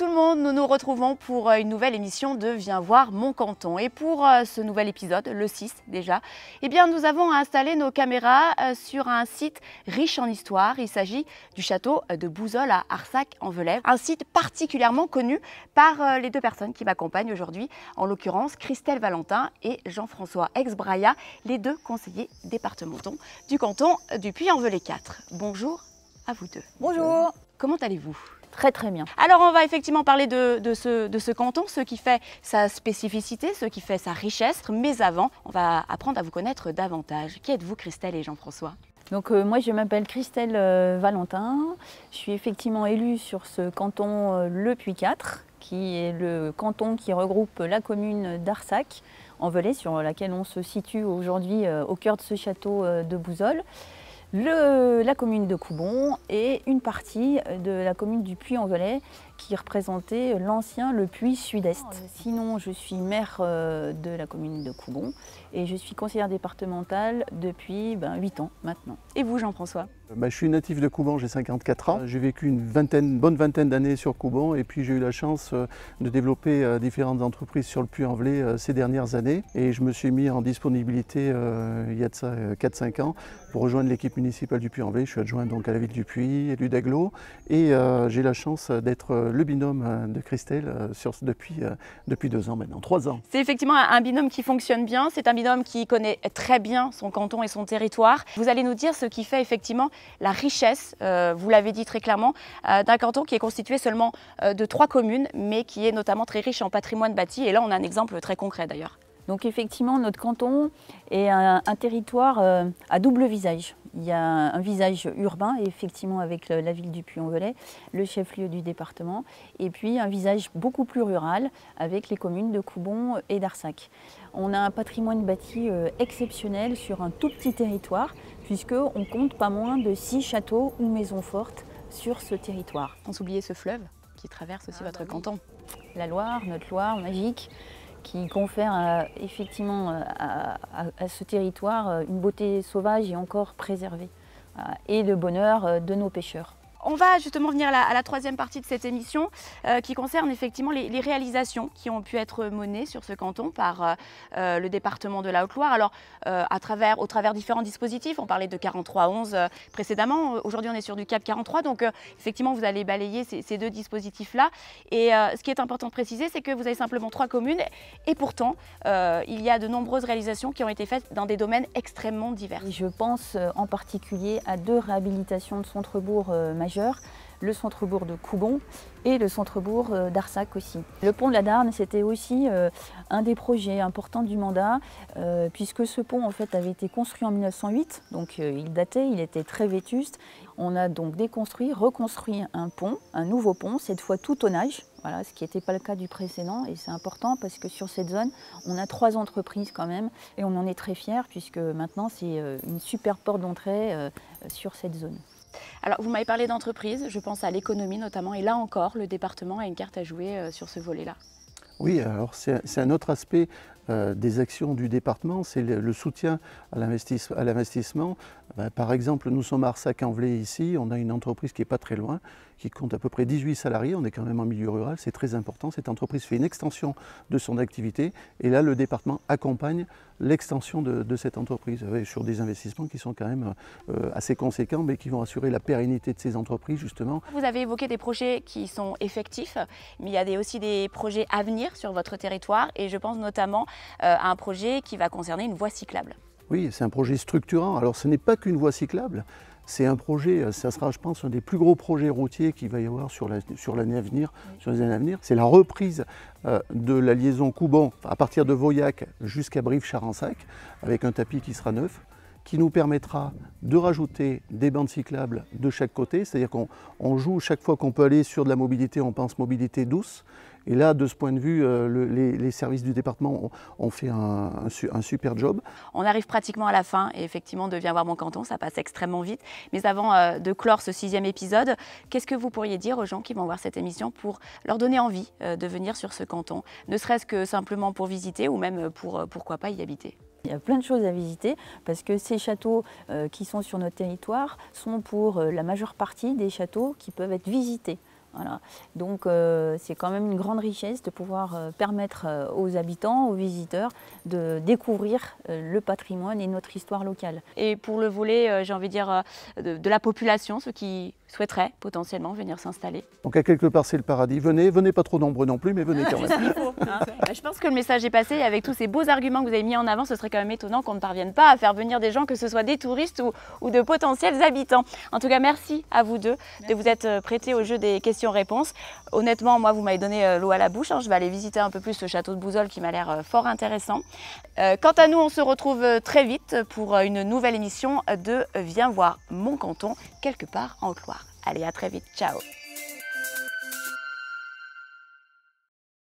tout le monde, nous nous retrouvons pour une nouvelle émission de Viens voir mon canton. Et pour ce nouvel épisode, le 6 déjà, eh bien, nous avons installé nos caméras sur un site riche en histoire. Il s'agit du château de Bouzol à Arsac-en-Velay, un site particulièrement connu par les deux personnes qui m'accompagnent aujourd'hui, en l'occurrence Christelle Valentin et Jean-François Exbraya, les deux conseillers départementaux du canton du Puy-en-Velay 4. Bonjour à vous deux. Bonjour. Comment allez-vous ? Très très bien. Alors on va effectivement parler de ce canton, ce qui fait sa spécificité, ce qui fait sa richesse. Mais avant, on va apprendre à vous connaître davantage. Qui êtes-vous, Christelle et Jean-François ? Donc moi je m'appelle Christelle Valentin. Je suis effectivement élue sur ce canton le Puy 4, qui est le canton qui regroupe la commune d'Arsac-en-Velay, sur laquelle on se situe aujourd'hui au cœur de ce château de Bouzol. La commune de Coubon et une partie de la commune du Puy-en-Velay qui représentait l'ancien Le Puy Sud-Est. Sinon, je suis maire de la commune de Coubon et je suis conseillère départementale depuis 8 ans maintenant. Et vous, Jean-François ? Je suis natif de Coubon, j'ai 54 ans. J'ai vécu une bonne vingtaine d'années sur Coubon et puis j'ai eu la chance de développer différentes entreprises sur le Puy-en-Velay ces dernières années. Et je me suis mis en disponibilité il y a de ça 4-5 ans pour rejoindre l'équipe municipale du Puy-en-Velay. Je suis adjoint donc à la ville du Puy, élu d'Aglo, et j'ai la chance d'être le binôme de Christelle depuis 2 ans maintenant, 3 ans. C'est effectivement un binôme qui fonctionne bien, c'est un binôme qui connaît très bien son canton et son territoire. Vous allez nous dire ce qui fait effectivement la richesse, vous l'avez dit très clairement, d'un canton qui est constitué seulement de 3 communes, mais qui est notamment très riche en patrimoine bâti. Et là, on a un exemple très concret d'ailleurs. Donc effectivement, notre canton est un territoire à double visage. Il y a un visage urbain, effectivement avec la ville du Puy-en-Velay, le chef-lieu du département, et puis un visage beaucoup plus rural avec les communes de Coubon et d'Arsac. On a un patrimoine bâti exceptionnel sur un tout petit territoire, puisqu'on compte pas moins de 6 châteaux ou maisons fortes sur ce territoire. Sans oublier ce fleuve qui traverse aussi votre canton. La Loire, notre Loire magique, qui confère effectivement à ce territoire une beauté sauvage et encore préservée, et le bonheur de nos pêcheurs. On va justement venir à la troisième partie de cette émission qui concerne effectivement les réalisations qui ont pu être menées sur ce canton par le département de la Haute-Loire. Alors au travers différents dispositifs, on parlait de 43-11 précédemment, aujourd'hui on est sur du CAP 43, donc effectivement vous allez balayer ces deux dispositifs-là. Et ce qui est important de préciser, c'est que vous avez simplement 3 communes et pourtant il y a de nombreuses réalisations qui ont été faites dans des domaines extrêmement divers. Je pense en particulier à 2 réhabilitations de centre-bourg majeurs, le centre-bourg de Coubon et le centre-bourg d'Arsac aussi. Le pont de la Darne, c'était aussi un des projets importants du mandat, puisque ce pont en fait avait été construit en 1908, donc il datait, il était très vétuste. On a donc déconstruit, reconstruit un pont, un nouveau pont, cette fois tout tonnage, voilà, ce qui n'était pas le cas du précédent, et c'est important parce que sur cette zone, on a 3 entreprises quand même, et on en est très fiers puisque maintenant c'est une super porte d'entrée sur cette zone. Alors, vous m'avez parlé d'entreprise, je pense à l'économie notamment, et là encore, le département a une carte à jouer sur ce volet-là. Oui, alors c'est un autre aspect des actions du département, c'est le soutien à l'investissement. Par exemple, nous sommes à Arsac-en-Velay ici, on a une entreprise qui n'est pas très loin, qui compte à peu près 18 salariés, on est quand même en milieu rural, c'est très important. Cette entreprise fait une extension de son activité et là le département accompagne l'extension de cette entreprise sur des investissements qui sont quand même assez conséquents mais qui vont assurer la pérennité de ces entreprises justement. Vous avez évoqué des projets qui sont effectifs, mais il y a aussi des projets à venir sur votre territoire et je pense notamment à un projet qui va concerner une voie cyclable. Oui, c'est un projet structurant. Alors ce n'est pas qu'une voie cyclable, c'est un projet, ça sera je pense un des plus gros projets routiers qu'il va y avoir sur les années à venir. C'est la reprise de la liaison Coubon à partir de Vauillac jusqu'à Brive-Charensac avec un tapis qui sera neuf, qui nous permettra de rajouter des bandes cyclables de chaque côté, c'est-à-dire qu'on joue chaque fois qu'on peut aller sur de la mobilité, on pense mobilité douce. Et là, de ce point de vue, les services du département ont fait un super job. On arrive pratiquement à la fin et effectivement de Viens voir mon canton, ça passe extrêmement vite. Mais avant de clore ce 6e épisode, qu'est-ce que vous pourriez dire aux gens qui vont voir cette émission pour leur donner envie de venir sur ce canton, ne serait-ce que simplement pour visiter ou même pour pourquoi pas y habiter ? Il y a plein de choses à visiter parce que ces châteaux qui sont sur notre territoire sont pour la majeure partie des châteaux qui peuvent être visités. Voilà. Donc c'est quand même une grande richesse de pouvoir permettre aux habitants, aux visiteurs de découvrir le patrimoine et notre histoire locale. Et pour le volet, j'ai envie de dire, de la population, ceux qui souhaiteraient potentiellement venir s'installer. Donc à quelque part c'est le paradis, venez pas trop nombreux non plus, mais venez quand même. Je pense que le message est passé et avec tous ces beaux arguments que vous avez mis en avant, ce serait quand même étonnant qu'on ne parvienne pas à faire venir des gens, que ce soit des touristes ou de potentiels habitants. En tout cas, merci à vous deux de vous être prêtés au jeu des questions-réponses. Honnêtement, moi, vous m'avez donné l'eau à la bouche. Je vais aller visiter un peu plus le château de Bouzolles qui m'a l'air fort intéressant. Quant à nous, on se retrouve très vite pour une nouvelle émission de Viens voir mon canton, quelque part en Haute-Loire. Allez, à très vite. Ciao.